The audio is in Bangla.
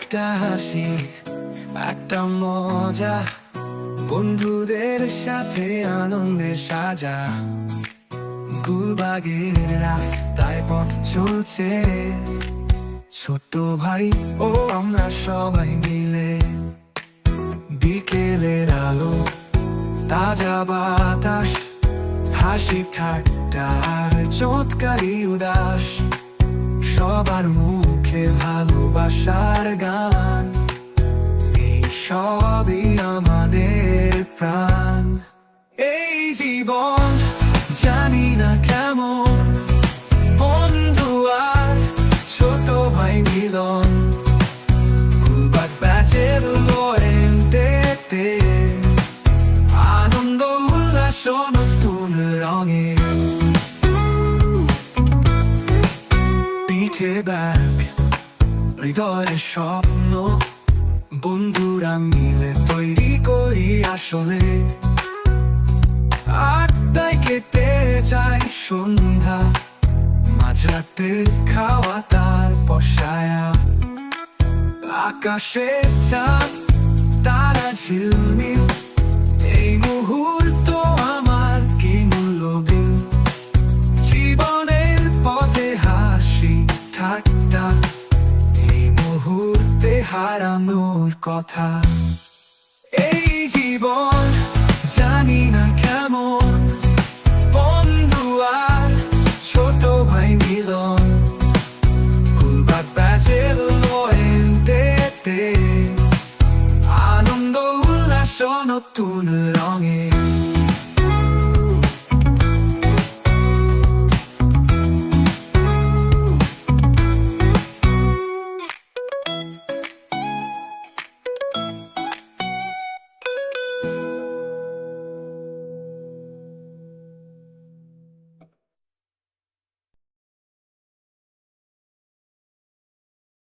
একটা হাসি, একটা মজা, বন্ধুদের সাথে আনন্দের সাজা। গুলবাগের রাস্তায় পথ চলছে, ছোট ভাই ও আমরা সবাই মিলে। বিকেলের আলো, তাজা বাতাস, হাসি ঠাট্টা আর চমৎকারী উদাস। সবার মুখে ভালোবাসার গান, এই সবই আমাদের প্রাণ। এই জীবন জানি না কেমন, বন্ধু আর ছোট ভাই মিলন। গুলবাগ ব্যাচের লোয়েন্টেতে আনন্দ উল্লাস নতুন রঙে। পিঠে ব্যাগ, হৃদয়ের স্বপ্ন, বন্ধুরা মিলে তৈরি করি আসলে। আড্ডায় কেটে যায় সন্ধ্যা, মাঝরাতে খাওয়া তারপর সায়া। আকাশে চাঁদ তারা ঝিলমিল, এই মুহূর্ত আমার কি মূল্যবিল। জীবনের পথে হাসি ঠাট্টা, এই মুহূর্তে হারানোর কথা।